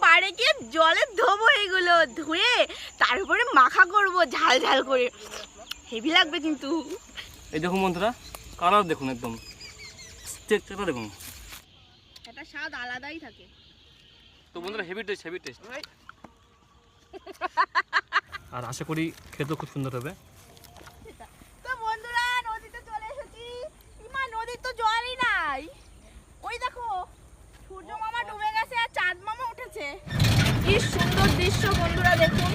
পাড়ে গিয়ে জলে ধোবো, এগুলো ধুয়ে তারপরে মাখা করব ঝাল ঝাল করে, হেভি লাগবে কিন্তু। এই দেখুন বন্ধুরা, কালার দেখুন, একদম টেস্টটা দেখুন, এটা স্বাদ আলাদাই থাকে। তো বন্ধুরা হেভি টেস্ট, হেভি টেস্ট। আর আশা করি খেতেও খুব সুন্দর হবে। তো বন্ধুরা নদীতে চলে এসেছি, ইমা নদীর তো জলই নাই। ওই দেখো সূর্য মামা ডুবে গেছে আর চাঁদ মামা উঠেছে, কি সুন্দর দৃশ্য বন্ধুরা দেখুন।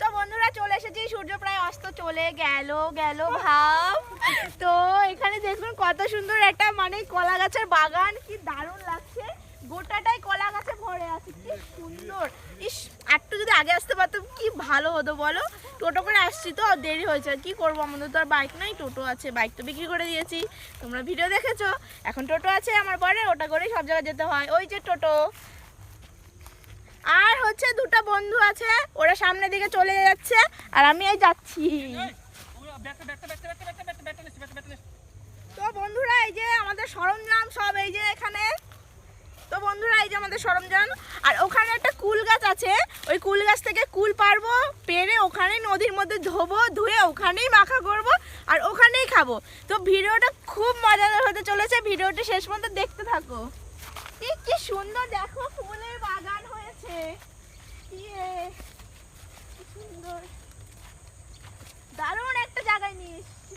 তো বন্ধুরা চলে এসেছি, সূর্য প্রায় অস্ত চলে গেল ভাব। তো এখানে দেখুন কত সুন্দর একটা মানে কলা গাছের বাগান, কি দারুণ লাগছে, গোটাটাই কলা গাছে ভরে আছে, কি সুন্দর। ইস একটু যদি আগে আসতে পারতাম কি ভালো হতো বলো। টোটো করে আসছি তো দেরি হয়েছে, কি করবো, আমাদের তো আর বাইক নাই, টোটো আছে, বাইক তো বিক্রি করে দিয়েছি, তোমরা ভিডিও দেখেছো। এখন টোটো আছে আমার পরে, ওটা করেই সব জায়গায় যেতে হয়, ওই যে টোটো। আর হচ্ছে দুটো বন্ধু আছে, ওরা সামনের দিকে চলে যাচ্ছে আর আমি এই যাচ্ছি। তো বন্ধুরা এই যে আমাদের সরঞ্জাম সব এই যে এখানে। তো বন্ধুরা এই যে আমাদের সরঞ্জাম, আর ওখানে একটা কুল গাছ আছে, ওই কুল গাছ থেকে কুল পারবো, পেরে ওখানেই নদীর মধ্যে ধোবো, ধুয়ে ওখানেই মাখা করব আর ওখানেই খাবো। তো ভিডিওটা খুব মজাদার হতে চলেছে, ভিডিওটা শেষ পর্যন্ত দেখতে থাকো। কি সুন্দর দেখো, ফুলের বাগান হয়েছে, কি সুন্দর, দারুণ একটা জায়গায় নিয়ে এসেছি।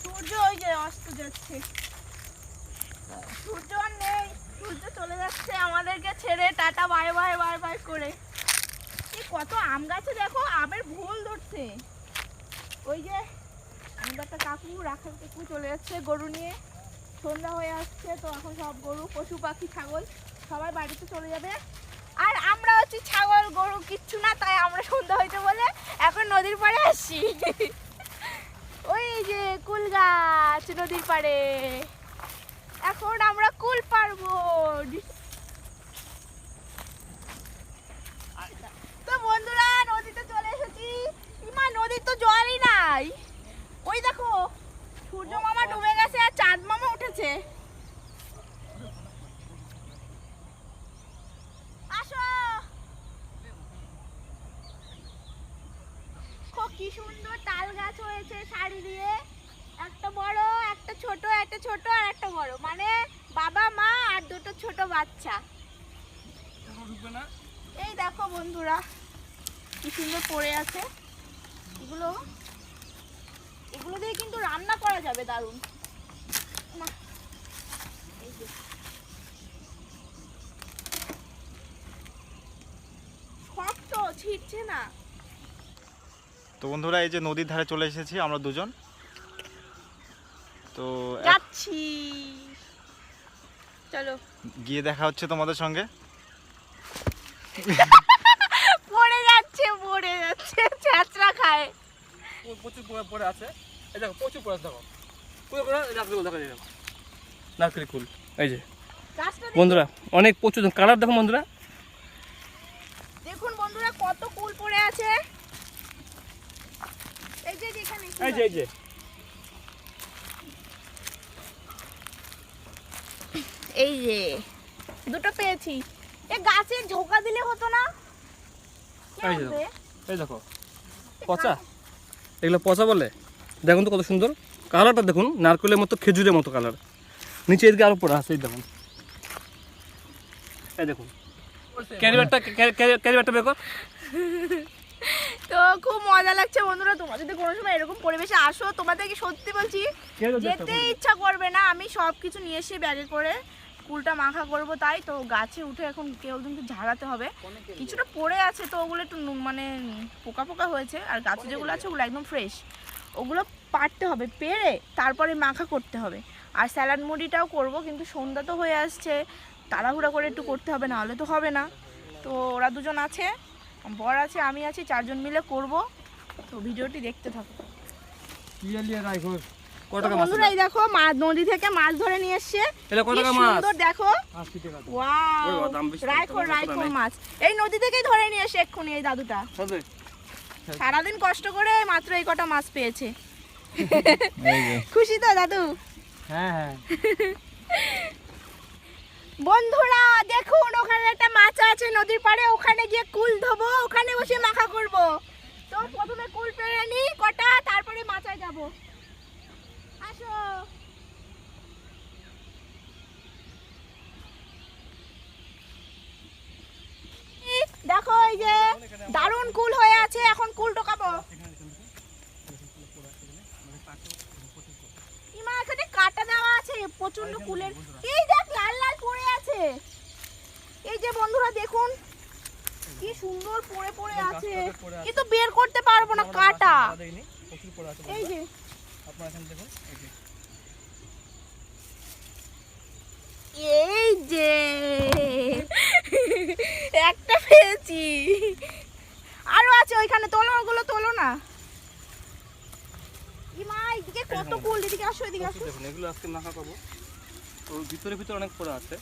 সূর্য ওই যে অস্ত যাচ্ছে, সূর্য আর নেই, সূর্য চলে যাচ্ছে আমাদেরকে ছেড়ে, tata bye bye bye bye করে। কত আম গাছে দেখো আমের ভুল ধরছে। ওই যে আমাদের একটা কাকু রাখাল কাকু চলে যাচ্ছে গরু নিয়ে, সন্ধ্যা হয়ে আসছে, তো এখন সব গরু পশু পাখি ছাগল সবাই বাড়িতে চলে যাবে। আর আমরা হচ্ছে ছাগল গরু কিচ্ছু না, তাই আমরা সন্ধ্যা হইতে বলে এখন নদীর পাড়ে আসছি। ওই যে কুল গাছ নদীর পাড়ে, এখন আমরা কুল পারবো। তো বন্ধুরা নদীতে চলে এসেছি, ইমা নদীর তো জলই নাই। ওই দেখো সূর্য মামা ডুবে গেছে আর চাঁদ মামা উঠেছে। আসো, কি সুন্দর তাল গাছ হয়েছে সারি দিয়ে, একটা বড় একটা ছোট, একটা ছোট আর একটা বড়, মানে বাবা মা আর দুটো ছোট বাচ্চা। এই দেখো বন্ধুরা কি সুন্দর পড়ে আছে, এগুলো দিয়ে কিন্তু রান্না করা যাবে দারুণ। শক্ত, ছিটছে না। তো বন্ধুরা এই যে নদীর ধারে চলে এসেছি আমরা দুজন, তো যাচ্ছি, চলো গিয়ে দেখা হচ্ছে তোমাদের সঙ্গে। পড়ে যাচ্ছে ছ্যাঁচড়া খায়। প্রচুর পড়ে আছে, এই দেখো প্রচুর পড়ে আছে, দেখো নারকেল কুল, এই যে বন্ধুরা অনেক প্রচুর কালার দেখো বন্ধুরা, দেখুন বন্ধুরা কত কুল পড়ে আছে। এই যে এখানে, এই যে এই যে দুটো পেয়েছি। এ গাছে ঝোকা দিলে হতো না? এই দেখো পচা, এগুলো পচা বলে। দেখুন তো কত সুন্দর কালারটা, দেখুন নারকেলের মতো, খেজুরের মতো কালার, নিচে এদিকে আরো পড়ে আছে, এই দেখুন, এই দেখুন ক্যারিবারটা বের কর। তো খুব মজা লাগছে বন্ধুরা, তোমরা যদি কোনো সময় এরকম পরিবেশে আসো, তোমাদেরকে সত্যি বলছি যেতে ইচ্ছা করবে না। আমি সব কিছু নিয়ে এসে ব্যাগে করে কুলটা মাখা করব, তাই তো গাছে উঠে এখন কেউ কিন্তু ঝাড়াতে হবে, কিছুটা পড়ে আছে তো ওগুলো একটু মানে পোকা পোকা হয়েছে, আর গাছে যেগুলো আছে ওগুলো একদম ফ্রেশ, ওগুলো পাড়তে হবে, পেড়ে তারপরে মাখা করতে হবে। আর স্যালাড মুড়িটাও করব, কিন্তু সন্ধ্যা তো হয়ে আসছে, তাড়াহুড়া করে একটু করতে হবে, না হলে তো হবে না। তো ওরা দুজন আছে, বর আছে, আমি আছি, চারজন মিলে করব। তো ভিডিওটি দেখতে থাকো। বন্ধুরা এই দেখো নদী থেকে মাছ ধরে নিয়ে এসছে, সুন্দর দেখো, ওয়াও রাইখোর মাছ, এই নদী থেকেই ধরে নিয়ে এসে এক্ষুনি এই দাদুটা। সারাদিন কষ্ট করে মাত্র এই কটা মাছ পেয়েছে। খুশি তো দাদু? হ্যাঁ। বন্ধুরা দেখুন, ওখানে একটা মাছ আছে নদীর পাড়ে, ওখানে গিয়ে কুল ধোবো, ওখানে বসে মাখা করব। তো প্রথমে কুল পেরে নি কটা, তারপরে মাচায় যাব। আসো। দেখো এই যে দারুণ কুল হয়ে আছে, এখন কুল টোকাবো। ইমা এখানে কাটা দেওয়া আছে প্রচন্ড কুলের। এই দেখ লাল লাল পড়ে আছে। এই যে বন্ধুরা দেখুন কি সুন্দর পড়ে পড়ে আছে, কিন্তু বের করতে পারবো না কাটা। এই যে এই যে একটা পেয়েছি, আরো আছে ওইখানে, তোলো ওগুলো, তোলো না। ইমা এদিকে কত কুল, এদিকে আসো, এদিকে আসো। দেখুন এগুলো আজকে মাখা করবো, তো ভিতরে অনেক পড়ে আছে।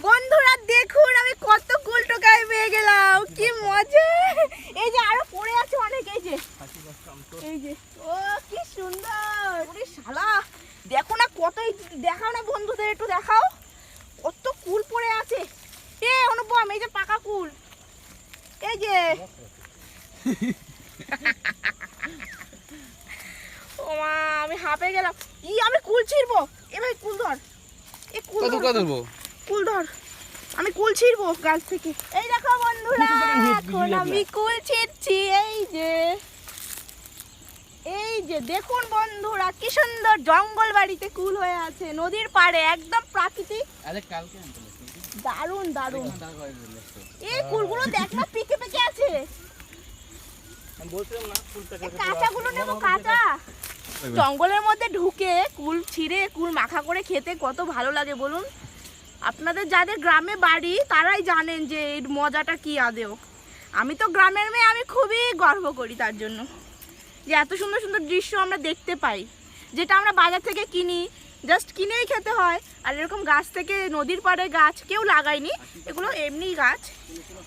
বন্ধুরা দেখুন আমি কত কুল টোকায় পেয়ে গেলাম, কি মজা। এই যে আরো পড়ে আছে অনেক, এই যে এই যে, ও কি সুন্দর। ওরে শালা দেখো না কত, দেখাও না বন্ধুদের, একটু দেখাও কত কুল পড়ে আছে। এ অনুপম এই যে পাকা কুল, এই যে ও মা আমি হাঁপে গেলাম। আমি কুল ছিড়বো। এ ভাই কুল ধর, এ কুল ধরবো, কুল ধর, আমি কুল ছিড়বো গাছ থেকে। এই দেখো বন্ধুরা এখন আমি কুল ছিড়ছি। এই যে দেখুন বন্ধুরা কি সুন্দর জঙ্গল বাড়িতে কুল হয়ে আছে নদীর পাড়ে, একদম প্রাকৃতিক। দারুণ দারুণ। এই কুলগুলো দেখ না পেকে পেকে আছে। কাঁচাগুলো নেবো, কাঁচা। জঙ্গলের মধ্যে ঢুকে কুল ছিঁড়ে কুল মাখা করে খেতে কত ভালো লাগে বলুন। আপনাদের যাদের গ্রামে বাড়ি তারাই জানেন যে এর মজাটা কি আদেও। আমি তো গ্রামের মেয়ে, আমি খুবই গর্ব করি তার জন্য যে এত সুন্দর সুন্দর দৃশ্য আমরা দেখতে পাই, যেটা আমরা বাজার থেকে কিনি, জাস্ট কিনেই খেতে হয়। আর এরকম গাছ থেকে, নদীর পাড়ে গাছ কেউ লাগায়নি, এগুলো এমনি গাছ,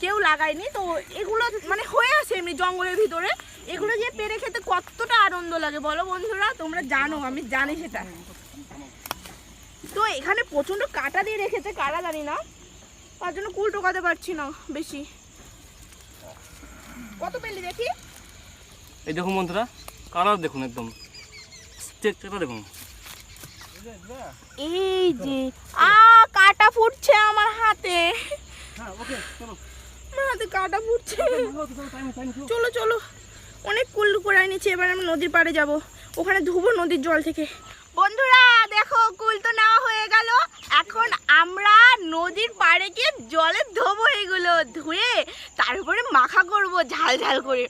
কেউ লাগায়নি, তো এগুলো মানে হয়ে আছে এমনি জঙ্গলের ভিতরে। এগুলো যে পেরে খেতে কতটা আনন্দ লাগে বলো বন্ধুরা, তোমরা জানো, আমি জানি সেটা। তো এখানে প্রচন্ড কাটা দিয়ে রেখেছে, কারা জানি না, তার জন্য কুল টোকাতে পারছি না বেশি। কত পেলি দেখি? এই দেখুন বন্ধুরা কালার দেখুন, একদম স্টেকটা দেখুন। এই যে কাটা ফুটছে আমার হাতে, আমার হাতে কাটা ফুটছে। চলো চলো, অনেক কুল করে নিচ্ছি, এবার আমি নদীর পাড়ে যাব, ওখানে ধুবো নদীর জল থেকে। বন্ধুরা দেখো কুল তো নেওয়া হয়ে গেল, এখন আমরা নদীর পাড়ে গিয়ে জলে ধোবো, এগুলো ধুয়ে তারপরে মাখা করব ঝাল ঝাল করে,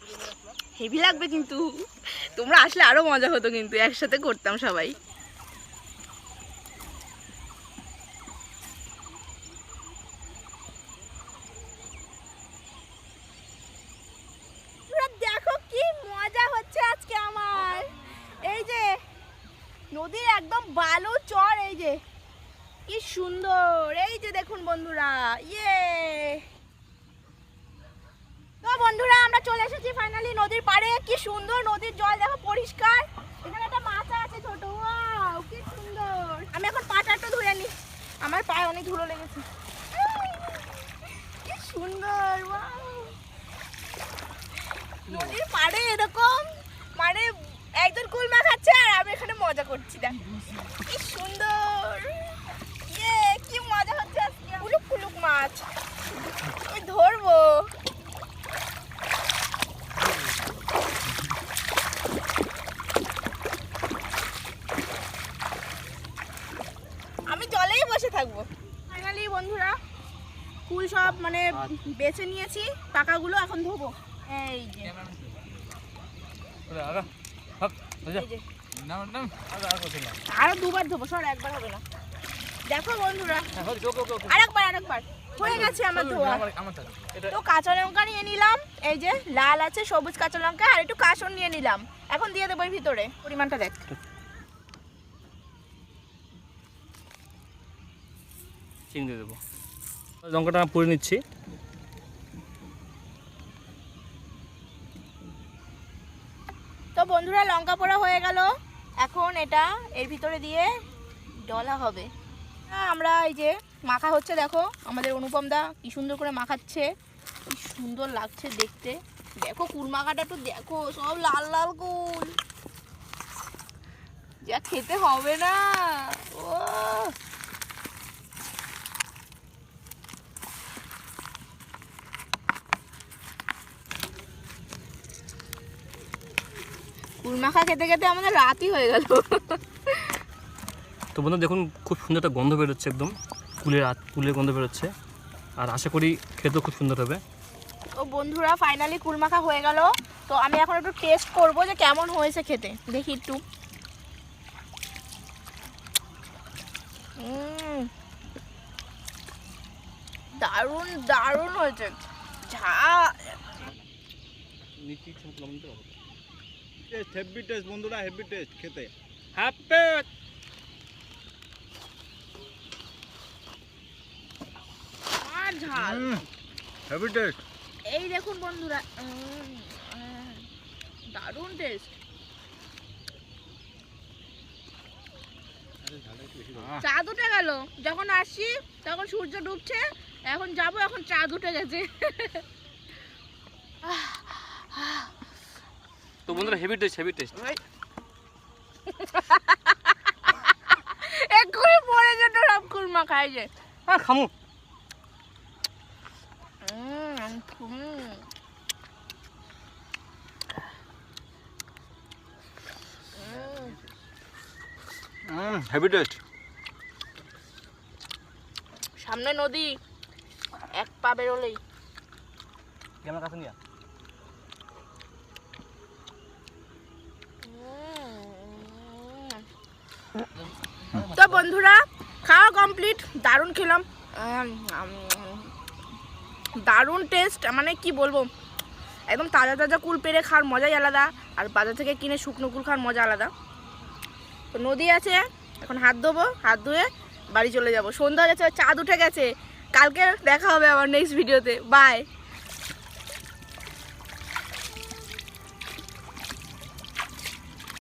হেভি লাগবে। কিন্তু তোমরা আসলে আরো মজা হতো, কিন্তু একসাথে করতাম সবাই। দেখো কি মজা হচ্ছে আজকে আমার। এই যে নদীর একদম বালু চর, এই যে কি সুন্দর। এই যে দেখুন বন্ধুরা, তো বন্ধুরা আমরা চলে এসেছি ফাইনালি নদীর পাড়ে। কি সুন্দর নদীর জল, দেখো পরিষ্কার। এখানে একটা মাছ আছে ছোট, ওয়াও কি সুন্দর। আমি এখন পাটা একটু ধুয়ে নি, আমার পায়ে অনেক ধুলো লেগেছে। কি সুন্দর, ওয়াও। নদীর পাড়ে এরকম মানে একজন কুল মাখাচ্ছে আর আমি এখানে মজা করছি, দেখ কি সুন্দর। কি মজা হচ্ছে আজকে। কুলুক কুলুক মাছ আমি ধরবো। আমি জলেই বসে থাকবো। ফাইনালি বন্ধুরা কুল সব মানে বেছে নিয়েছি, পাকাগুলো এখন ধোবো। এই যে আরো দুবার ধোবো, সর একবার হবে না। দেখো বন্ধুরা আরেকবার হয়ে গেছে আমার ধোয়া। তো কাঁচা লঙ্কা নিয়ে নিলাম, এই যে লাল আছে সবুজ কাঁচা লঙ্কা, আর একটু কাসন নিয়ে নিলাম। এখন দিয়ে দেবো এর ভিতরে, পরিমাণটা দেখ। চিনি দিয়ে দেবো, লঙ্কাটা পুড়ে নিচ্ছি। বন্ধুরা লঙ্কা পোড়া হয়ে গেল, এখন এটা এর ভিতরে দিয়ে ডলা হবে। আমরা এই যে মাখা হচ্ছে, দেখো আমাদের অনুপম দা কি সুন্দর করে মাখাচ্ছে, কি সুন্দর লাগছে দেখতে। দেখো কুল মাখাটা একটু দেখো, সব লাল লাল কুল, যা খেতে হবে না। ও কুল মাখা খেতে খেতে আমাদের রাতই হয়ে গেল। তো বন্ধু দেখুন খুব সুন্দর একটা গন্ধ বেরোচ্ছে, একদম কুলের গন্ধ বেরোচ্ছে, আর আশা করি খেতেও খুব সুন্দর হবে। তো বন্ধুরা ফাইনালি কুল মাখা হয়ে গেল। তো আমি এখন একটু টেস্ট করব যে কেমন হয়েছে খেতে, দেখি একটু। দারুণ দারুণ হয়েছে, হেভি টেস্ট বন্ধুরা, হেভি টেস্ট খেতে। আর ঝাল, হেভি টেস্ট। এই দেখুন বন্ধুরা, দারুণ টেস্ট। চাঁদ উঠে গেল, যখন আসছি তখন সূর্য ডুবছে, এখন যাব, এখন চাঁদ উঠে গেছে। তো বন্ধুরা হেভি টেস্ট, হেভি টেস্ট। এক্ষুনি পড়ে যেত সব কুলমা খাই যে। হ্যাঁ খামু। Heavy taste. সামনে নদী, এক পা বেরোলেই। আমার কাছে নিয়ে তো বন্ধুরা খাওয়া কমপ্লিট, দারুণ খেলাম, দারুণ টেস্ট, মানে কি বলবো, একদম তাজা তাজা কুল পেড়ে খাওয়ার মজাই আলাদা, আর বাজার থেকে কিনে শুকনো কুল খাওয়ার মজা আলাদা। তো নদী আছে, এখন হাত ধোবো, হাত ধুয়ে বাড়ি চলে যাব। সন্ধ্যা হয়ে গেছে, চাঁদ উঠে গেছে। কালকে দেখা হবে আবার নেক্সট ভিডিওতে। বাই।